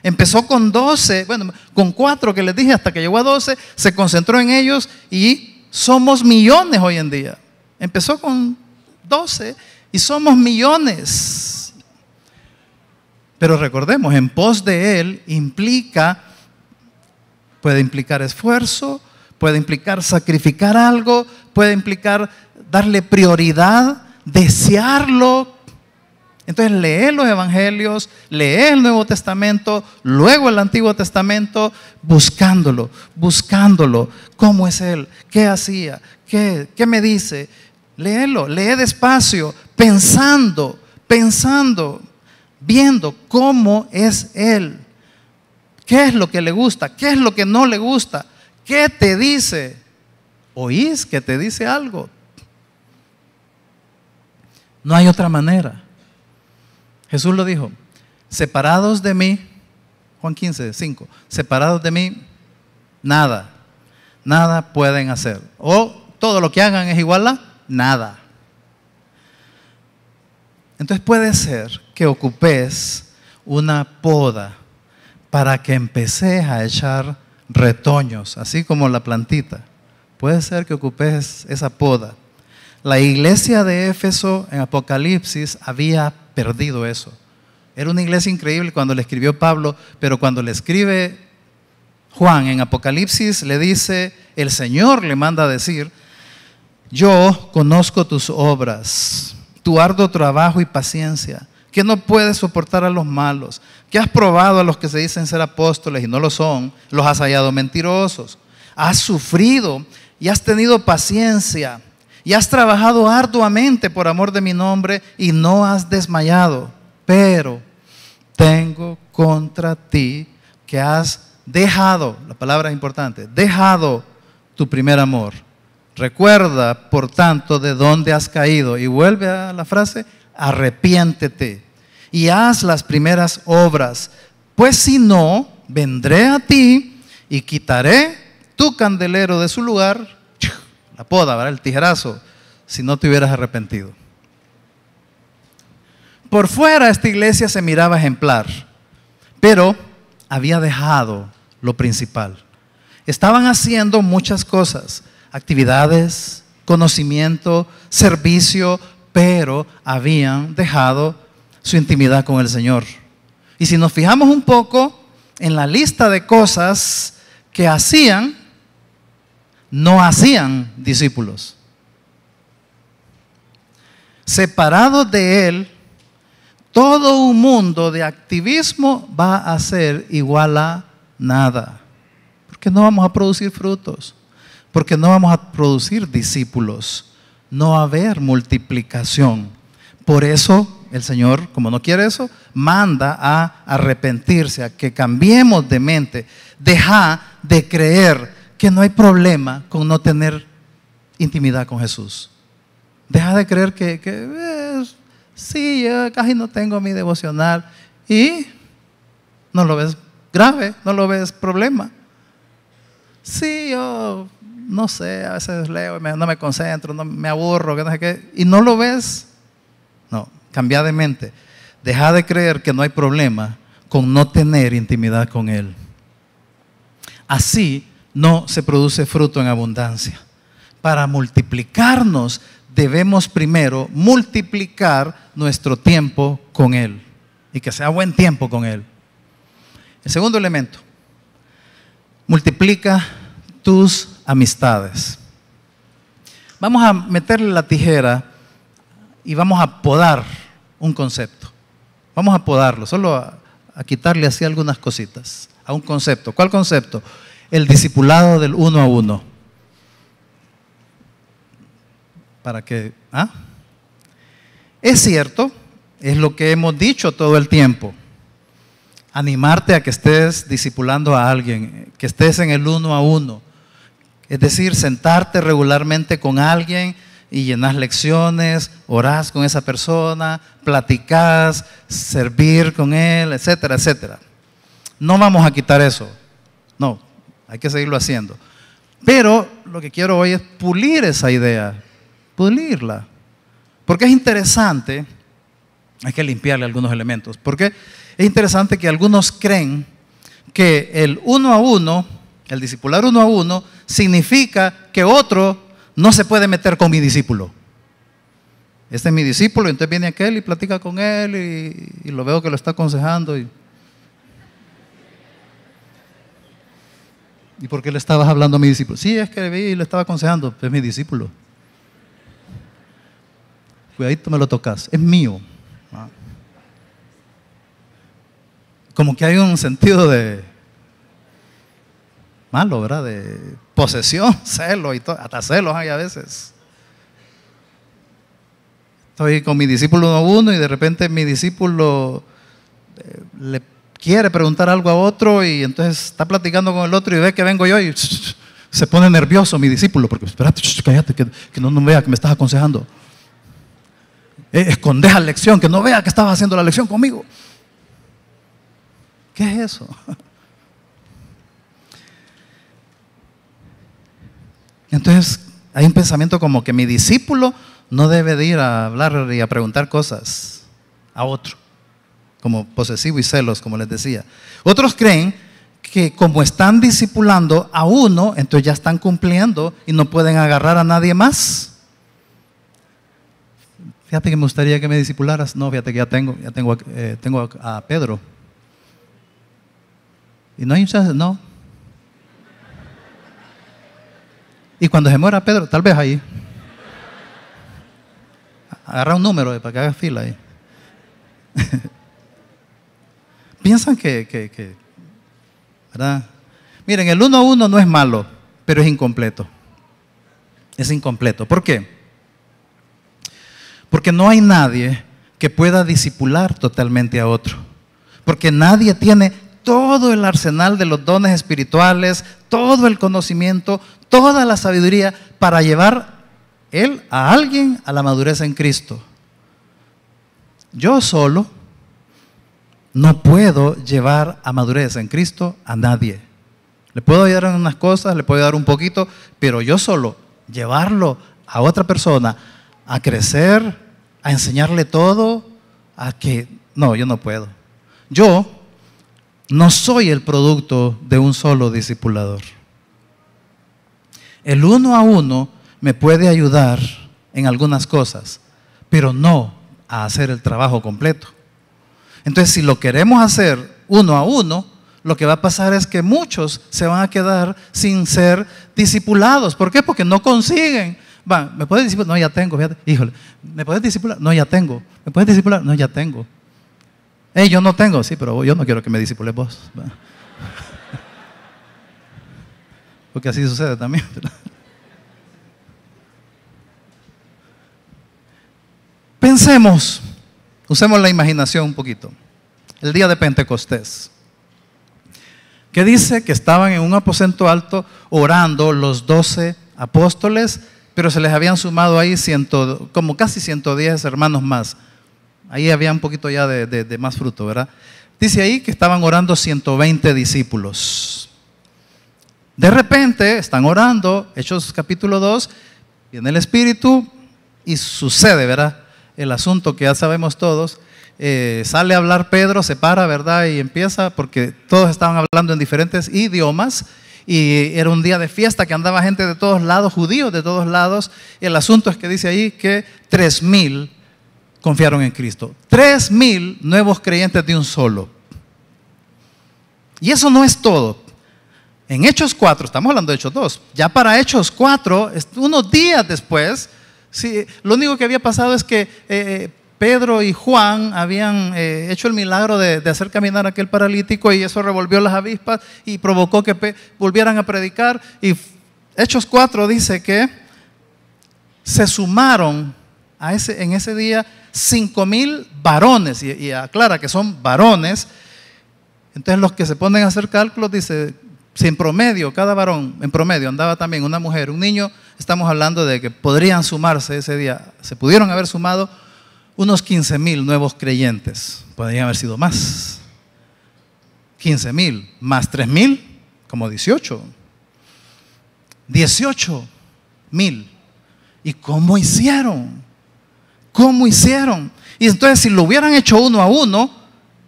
Empezó con 12, con 4 que les dije, hasta que llegó a 12, se concentró en ellos y somos millones hoy en día. Empezó con 12 y somos millones. Pero recordemos, en pos de Él puede implicar esfuerzo, puede implicar sacrificar algo, puede implicar darle prioridad, desearlo. Entonces lee los evangelios, lee el Nuevo Testamento, luego el Antiguo Testamento, buscándolo. ¿Cómo es Él? ¿Qué hacía? ¿Qué me dice? Léelo, lee despacio, pensando, viendo cómo es Él. ¿Qué es lo que le gusta? ¿Qué es lo que no le gusta? ¿Qué te dice? ¿Oís que te dice algo? No hay otra manera. Jesús lo dijo, separados de mí, Juan 15:5, separados de mí, nada pueden hacer. O todo lo que hagan es igual a nada. Entonces puede ser que ocupes una poda para que empeces a echar retoños, así como la plantita. Puede ser que ocupes esa poda. La iglesia de Éfeso en Apocalipsis había perdido eso. Era una iglesia increíble cuando le escribió Pablo, pero cuando le escribe Juan en Apocalipsis le dice, el Señor le manda a decir, yo conozco tus obras, tu arduo trabajo y paciencia, que no puedes soportar a los malos, que has probado a los que se dicen ser apóstoles y no lo son, los has hallado mentirosos. Has sufrido y has tenido paciencia y has trabajado arduamente por amor de mi nombre y no has desmayado. Pero tengo contra ti que has dejado, la palabra es importante, dejado tu primer amor. Recuerda, por tanto, de dónde has caído. Y vuelve a la frase, arrepiéntete y haz las primeras obras. Pues si no, vendré a ti y quitaré tu candelero de su lugar, la poda, ¿verdad? El tijerazo, si no te hubieras arrepentido. Por fuera esta iglesia se miraba ejemplar, pero había dejado lo principal. Estaban haciendo muchas cosas, actividades, conocimiento, servicio, pero habían dejado su intimidad con el Señor. Y si nos fijamos un poco en la lista de cosas que hacían, no hacían discípulos. Separados de Él, todo un mundo de activismo va a ser igual a nada. Porque no vamos a producir frutos. Porque no vamos a producir discípulos. No va a haber multiplicación. Por eso el Señor, como no quiere eso, manda a arrepentirse, a que cambiemos de mente. Deja de creer que no hay problema con no tener intimidad con Jesús. Deja de creer que sí, yo casi no tengo mi devocional y no lo ves grave, no lo ves problema. Sí, yo no sé, a veces leo y no me concentro, no, me aburro, que no sé qué, y no lo ves. No, cambia de mente. Deja de creer que no hay problema con no tener intimidad con Él. Así no se produce fruto en abundancia. Para multiplicarnos debemos primero multiplicar nuestro tiempo con Él y que sea buen tiempo con Él. El segundo elemento, multiplica tus amistades. Vamos a meterle la tijera y vamos a podar un concepto. Vamos a podarlo, solo a quitarle así algunas cositas a un concepto. ¿Cuál concepto? El discipulado del 1 a 1. Para que, es cierto, es lo que hemos dicho todo el tiempo. Animarte a que estés discipulando a alguien, que estés en el 1 a 1. Es decir, sentarte regularmente con alguien y llenas lecciones, orás con esa persona, platicás, servir con él, etcétera, etcétera. No vamos a quitar eso. No, hay que seguirlo haciendo. Pero lo que quiero hoy es pulir esa idea, pulirla. Porque es interesante, hay que limpiarle algunos elementos, porque es interesante que algunos creen que el 1 a 1, el discipular 1 a 1, significa que otro no se puede meter con mi discípulo. Este es mi discípulo, entonces viene aquel y platica con él y lo veo que lo está aconsejando. ¿Y por qué le estabas hablando a mi discípulo? Sí, es que vi y le estaba aconsejando, es mi discípulo. Cuidadito, me lo tocas, es mío. Como que hay un sentido de malo, ¿verdad? De posesión, celo y todo, hasta celos hay a veces. Estoy con mi discípulo 1 a 1 y de repente mi discípulo le quiere preguntar algo a otro y entonces está platicando con el otro y ve que vengo yo y se pone nervioso mi discípulo porque espérate, cállate, que no vea que me estás aconsejando. Escondes la lección, que no vea que estabas haciendo la lección conmigo. ¿Qué es eso? Entonces hay un pensamiento como que mi discípulo no debe de ir a hablar y a preguntar cosas a otro, como posesivo y celos, como les decía. Otros creen que como están discipulando a uno, entonces ya están cumpliendo y no pueden agarrar a nadie más. Fíjate que me gustaría que me discipularas. No, fíjate que ya tengo a Pedro. Y no hay chance, no. Y cuando se muera Pedro, tal vez ahí. Agarra un número para que haga fila ahí. Piensan que, ¿verdad? Miren, el 1 a 1 no es malo, pero es incompleto. Es incompleto. ¿Por qué? Porque no hay nadie que pueda discipular totalmente a otro. Porque nadie tiene todo el arsenal de los dones espirituales, todo el conocimiento, toda la sabiduría para llevar a alguien a la madurez en Cristo. Yo solo no puedo llevar a madurez en Cristo a nadie. Le puedo ayudar en unas cosas, le puedo ayudar un poquito, pero yo solo llevarlo a otra persona a crecer, a enseñarle todo, no, yo no puedo. Yo no soy el producto de un solo discipulador. El 1 a 1 me puede ayudar en algunas cosas, pero no a hacer el trabajo completo. Entonces, si lo queremos hacer 1 a 1, lo que va a pasar es que muchos se van a quedar sin ser discipulados. ¿Por qué? Porque no consiguen. ¿Me puedes discipular? No, ya tengo. Fíjate. Híjole, ¿me puedes discipular? No, ya tengo. ¿Me puedes discipular? No, ya tengo. Yo no tengo. Sí, pero yo no quiero que me discipules vos. Porque así sucede también. Pensemos, usemos la imaginación un poquito. El día de Pentecostés, que dice que estaban en un aposento alto orando los 12 apóstoles, pero se les habían sumado ahí como casi 110 hermanos más. Ahí había un poquito ya de más fruto, ¿verdad? Dice ahí que estaban orando 120 discípulos. De repente están orando, Hechos capítulo 2, viene el Espíritu y sucede, ¿verdad? El asunto que ya sabemos todos. Sale a hablar Pedro, se para, ¿verdad? Y empieza, porque todos estaban hablando en diferentes idiomas y era un día de fiesta que andaba gente de todos lados, judíos de todos lados. Y el asunto es que dice ahí que 3,000 confiaron en Cristo. 3,000 nuevos creyentes de un solo. Y eso no es todo. En Hechos 4, estamos hablando de Hechos 2, ya para Hechos 4, unos días después, sí, lo único que había pasado es que Pedro y Juan habían hecho el milagro de hacer caminar a aquel paralítico y eso revolvió las avispas y provocó que volvieran a predicar. Y Hechos 4 dice que se sumaron en ese día 5,000 varones y aclara que son varones. Entonces los que se ponen a hacer cálculos dice, si en promedio, cada varón en promedio andaba también una mujer, un niño, estamos hablando de que podrían sumarse ese día, se pudieron haber sumado unos 15,000 nuevos creyentes, podrían haber sido más. 15,000 más 3,000, como 18,000. ¿Y cómo hicieron? ¿Cómo hicieron? Y entonces si lo hubieran hecho 1 a 1,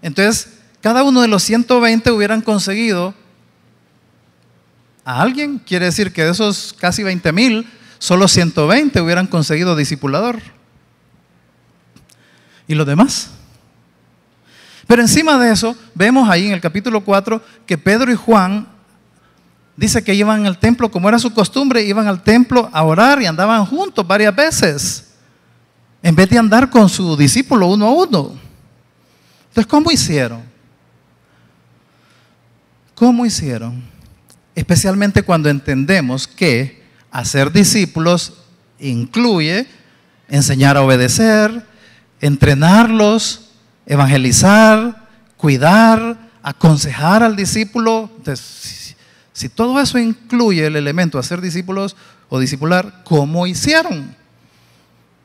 entonces cada uno de los 120 hubieran conseguido a alguien. Quiere decir que de esos casi 20,000, solo 120 hubieran conseguido discipulador. ¿Y los demás? Pero encima de eso, vemos ahí en el capítulo 4 que Pedro y Juan dice que iban al templo, como era su costumbre, iban al templo a orar y andaban juntos varias veces, en vez de andar con su discípulo 1 a 1. Entonces, ¿cómo hicieron? ¿Cómo hicieron? Especialmente cuando entendemos que hacer discípulos incluye enseñar a obedecer, entrenarlos, evangelizar, cuidar, aconsejar al discípulo. Entonces, si todo eso incluye el elemento de hacer discípulos o discipular, ¿cómo hicieron?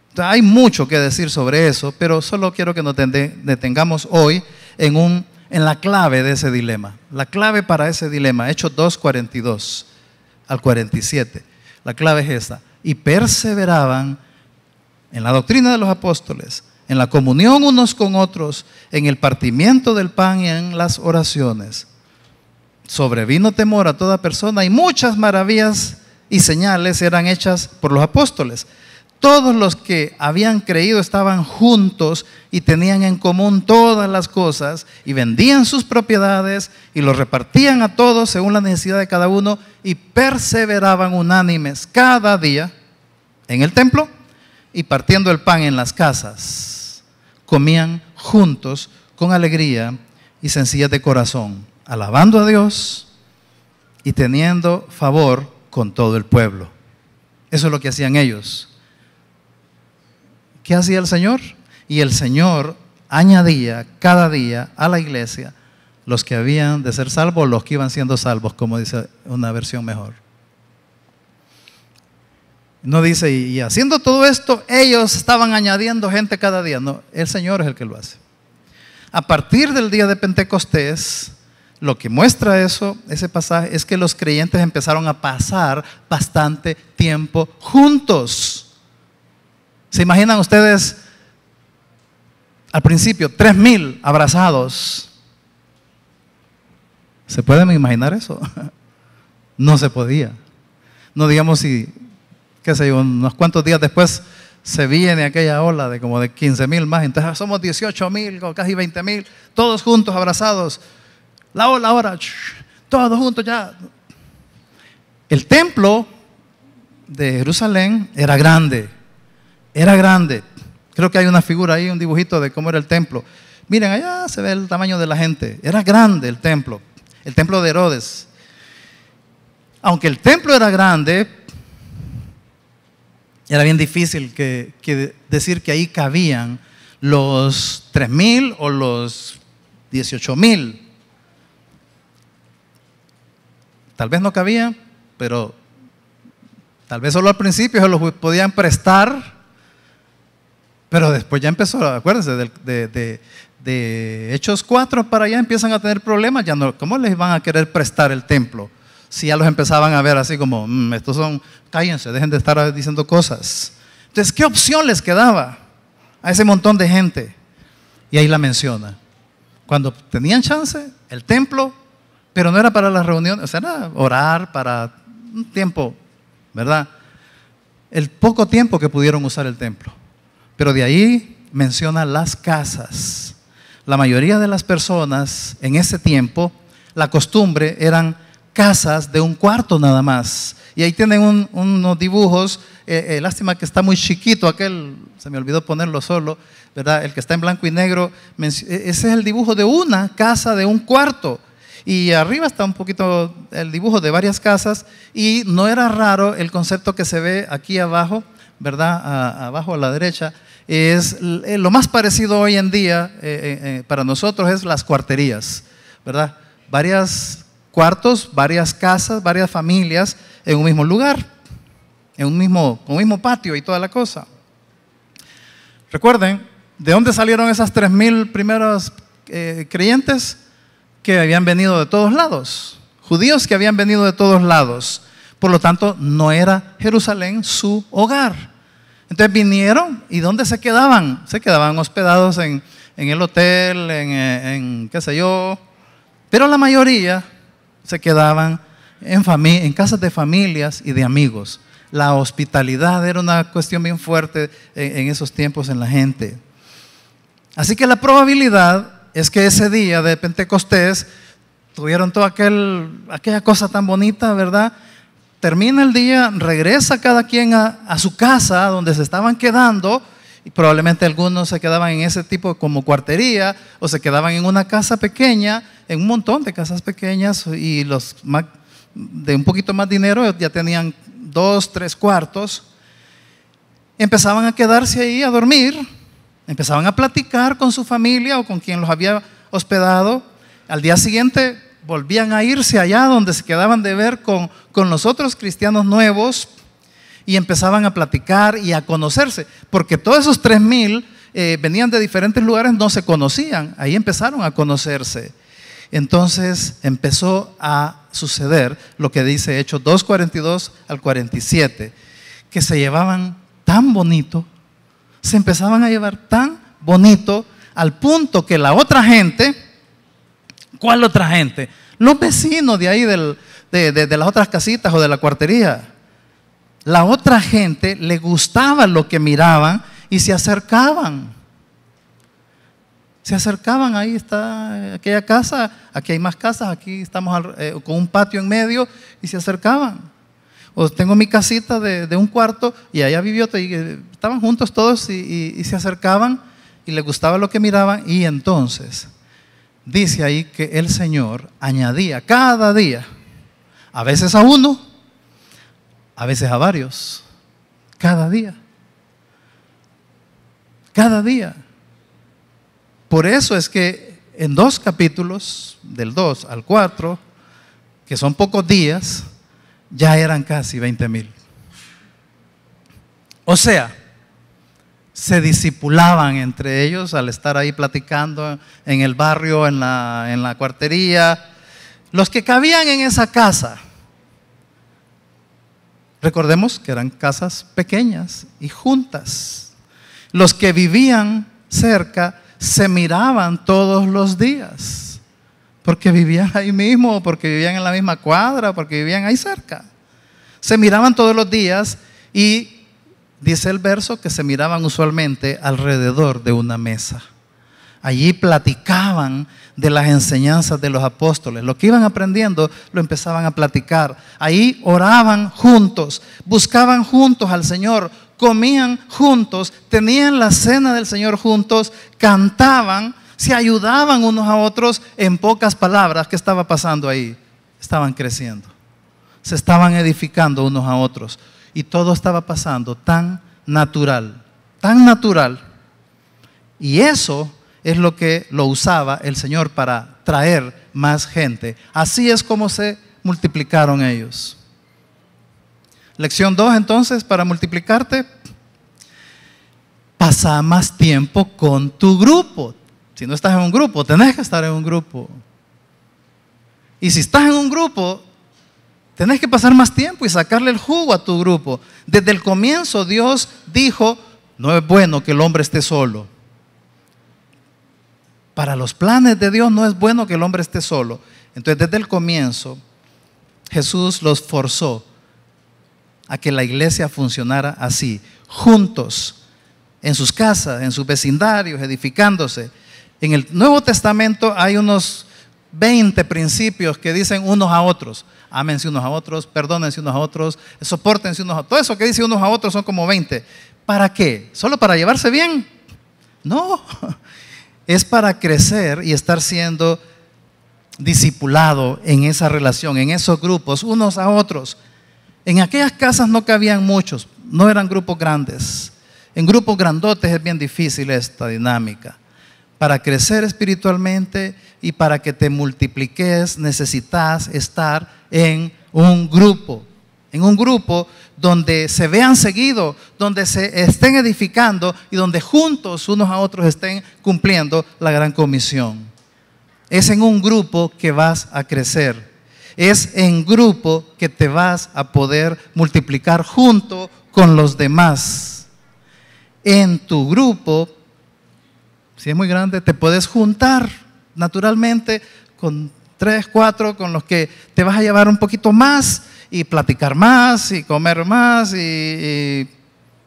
Entonces, hay mucho que decir sobre eso, pero solo quiero que nos detengamos hoy en la clave de ese dilema. La clave para ese dilema, Hechos 2, 42 al 47. La clave es esta: y perseveraban en la doctrina de los apóstoles, en la comunión unos con otros, en el partimiento del pan y en las oraciones. Sobrevino temor a toda persona y muchas maravillas y señales eran hechas por los apóstoles. Todos los que habían creído estaban juntos y tenían en común todas las cosas y vendían sus propiedades y los repartían a todos según la necesidad de cada uno y perseveraban unánimes cada día en el templo y partiendo el pan en las casas, comían juntos con alegría y sencillez de corazón, alabando a Dios y teniendo favor con todo el pueblo. Eso es lo que hacían ellos. ¿Qué hacía el Señor? Y el Señor añadía cada día a la iglesia los que habían de ser salvos, los que iban siendo salvos, como dice una versión mejor. No dice, y haciendo todo esto, ellos estaban añadiendo gente cada día. No, el Señor es el que lo hace. A partir del día de Pentecostés, lo que muestra eso, ese pasaje, es que los creyentes empezaron a pasar bastante tiempo juntos. ¿Se imaginan ustedes al principio 3,000 abrazados? ¿Se pueden imaginar eso? No se podía. No digamos si, qué sé yo, unos cuantos días después se viene aquella ola de como de 15,000 más. Entonces somos 18,000 o casi 20,000, todos juntos abrazados. La ola ahora, todos juntos ya. El templo de Jerusalén era grande. Era grande. Creo que hay una figura ahí, un dibujito de cómo era el templo. Miren, allá se ve el tamaño de la gente. Era grande el templo de Herodes. Aunque el templo era grande, era bien difícil que decir que ahí cabían los 3,000 o los 18,000. Tal vez no cabían, pero tal vez solo al principio se los podían prestar. Pero después ya empezó, acuérdense, de Hechos 4 para allá empiezan a tener problemas. Ya no, ¿cómo les van a querer prestar el templo? Si ya los empezaban a ver así como, estos son, cállense, dejen de estar diciendo cosas. Entonces, ¿qué opción les quedaba a ese montón de gente? Y ahí la menciona. Cuando tenían chance, el templo, pero no era para las reuniones, o sea, era orar para un tiempo, ¿verdad? El poco tiempo que pudieron usar el templo. Pero de ahí menciona las casas. La mayoría de las personas en ese tiempo, la costumbre eran casas de un cuarto nada más. Y ahí tienen unos dibujos, lástima que está muy chiquito aquel, se me olvidó ponerlo solo, ¿verdad? El que está en blanco y negro, ese es el dibujo de una casa de un cuarto. Y arriba está un poquito el dibujo de varias casas y no era raro el concepto que se ve aquí abajo, ¿verdad? Abajo a la derecha. Es lo más parecido hoy en día para nosotros es las cuarterías, ¿verdad? Varios cuartos, varias casas, varias familias en un mismo lugar, con un mismo patio y toda la cosa. Recuerden, ¿de dónde salieron esas 3,000 primeros creyentes? Que habían venido de todos lados, judíos que habían venido de todos lados. Por lo tanto, no era Jerusalén su hogar. Entonces vinieron, ¿y dónde se quedaban? Se quedaban hospedados en el hotel, en qué sé yo. Pero la mayoría se quedaban en casas de familias y de amigos. La hospitalidad era una cuestión bien fuerte en esos tiempos en la gente. Así que la probabilidad es que ese día de Pentecostés tuvieron toda aquella cosa tan bonita, ¿verdad? Termina el día, regresa cada quien a su casa donde se estaban quedando, y probablemente algunos se quedaban en ese tipo como cuartería, o se quedaban en una casa pequeña, en un montón de casas pequeñas, y los de un poquito más dinero ya tenían 2, 3 cuartos. Empezaban a quedarse ahí a dormir, empezaban a platicar con su familia o con quien los había hospedado. Al día siguiente volvían a irse allá donde se quedaban de ver con los otros cristianos nuevos y empezaban a platicar y a conocerse, porque todos esos 3,000 venían de diferentes lugares, no se conocían, ahí empezaron a conocerse. Entonces empezó a suceder lo que dice Hechos 2:42 al 47, que se llevaban tan bonito, se empezaban a llevar tan bonito al punto que la otra gente, ¿cuál otra gente? Los vecinos de ahí de las otras casitas o de la cuartería. La otra gente le gustaba lo que miraban y se acercaban. Se acercaban, ahí está aquella casa, aquí hay más casas, aquí estamos con un patio en medio, y se acercaban. O tengo mi casita de un cuarto y allá vivió, y estaban juntos todos y se acercaban y les gustaba lo que miraban. Y entonces dice ahí que el Señor añadía cada día, a veces a uno, a veces a varios, cada día. Cada día. Por eso es que en 2 capítulos, del 2 al 4, que son pocos días, ya eran casi 20,000. O sea, se discipulaban entre ellos al estar ahí platicando en el barrio, en la cuartería. Los que cabían en esa casa, recordemos que eran casas pequeñas y juntas. Los que vivían cerca se miraban todos los días, porque vivían ahí mismo, porque vivían en la misma cuadra, porque vivían ahí cerca. Se miraban todos los días y dice el verso que se miraban usualmente alrededor de una mesa. Allí platicaban de las enseñanzas de los apóstoles. Lo que iban aprendiendo lo empezaban a platicar. Ahí oraban juntos, buscaban juntos al Señor, comían juntos, tenían la cena del Señor juntos, cantaban, se ayudaban unos a otros. En pocas palabras, ¿qué estaba pasando ahí? Estaban creciendo, se estaban edificando unos a otros y todo estaba pasando tan natural, tan natural. Y eso es lo que lo usaba el Señor para traer más gente. Así es como se multiplicaron ellos. Lección 2 entonces, para multiplicarte, pasa más tiempo con tu grupo. Si no estás en un grupo, tenés que estar en un grupo. Y si estás en un grupo, tenés que pasar más tiempo y sacarle el jugo a tu grupo. Desde el comienzo Dios dijo, no es bueno que el hombre esté solo. Para los planes de Dios no es bueno que el hombre esté solo. Entonces desde el comienzo Jesús los forzó a que la iglesia funcionara así, juntos, en sus casas, en sus vecindarios, edificándose. En el Nuevo Testamento hay unos 20 principios que dicen unos a otros. Ámense unos a otros, perdónense unos a otros, sopórtense unos a otros. Todo eso que dice unos a otros son como 20. ¿Para qué? ¿Solo para llevarse bien? No, es para crecer y estar siendo discipulado en esa relación, en esos grupos, unos a otros. En aquellas casas no cabían muchos, no eran grupos grandes. En grupos grandotes es bien difícil esta dinámica. Para crecer espiritualmente y para que te multipliques, necesitas estar en un grupo donde se vean seguido, donde se estén edificando y donde juntos unos a otros estén cumpliendo la gran comisión. Es en un grupo que vas a crecer. Es en grupo que te vas a poder multiplicar junto con los demás. En tu grupo, si es muy grande, te puedes juntar naturalmente con 3, 4, con los que te vas a llevar un poquito más y platicar más y comer más y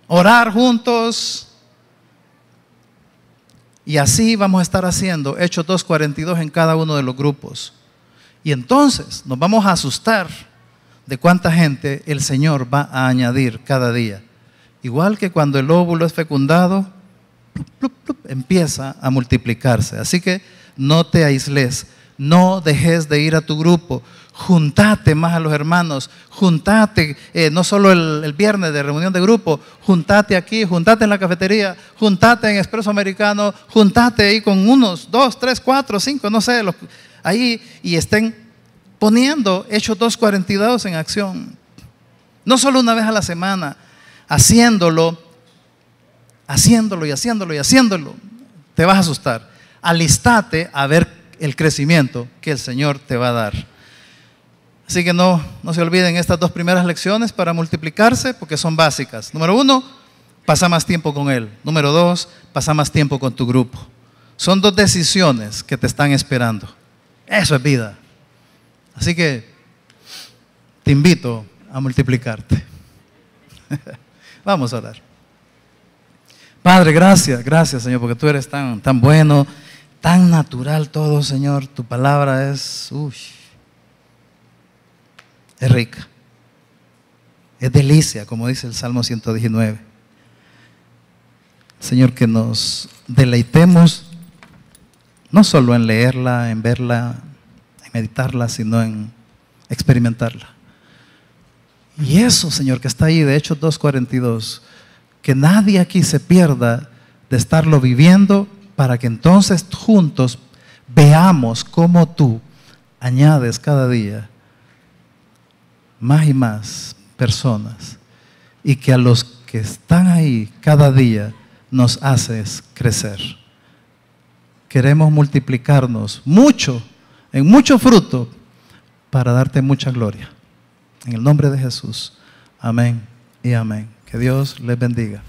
orar juntos. Y así vamos a estar haciendo Hechos 2:42 en cada uno de los grupos. Y entonces nos vamos a asustar de cuánta gente el Señor va a añadir cada día. Igual que cuando el óvulo es fecundado, empieza a multiplicarse. Así que no te aísles, no dejes de ir a tu grupo, juntate más a los hermanos, juntate, no solo el viernes de reunión de grupo, juntate aquí, juntate en la cafetería, juntate en Expreso Americano, juntate ahí con unos 2, 3, 4, 5, no sé, ahí, y estén poniendo Hechos 2:42 en acción. No solo una vez a la semana, haciéndolo y haciéndolo y haciéndolo. Te vas a asustar. Alístate a ver el crecimiento que el Señor te va a dar. Así que no se olviden estas 2 primeras lecciones para multiplicarse, porque son básicas. Número 1, pasa más tiempo con Él. Número 2, pasa más tiempo con tu grupo. Son 2 decisiones que te están esperando. Eso es vida. Así que te invito a multiplicarte. Vamos a orar. Padre, gracias Señor, porque tú eres tan bueno, tan natural todo, Señor. Tu palabra es rica. es delicia, como dice el Salmo 119. Señor, que nos deleitemos no solo en leerla, en verla, en meditarla, sino en experimentarla. Y eso, Señor, que está ahí de Hechos 2:42, que nadie aquí se pierda de estarlo viviendo, para que entonces juntos veamos cómo tú añades cada día más y más personas, y que a los que están ahí cada día nos haces crecer. Queremos multiplicarnos mucho, en mucho fruto, para darte mucha gloria. En el nombre de Jesús. Amén y amén. Que Dios les bendiga.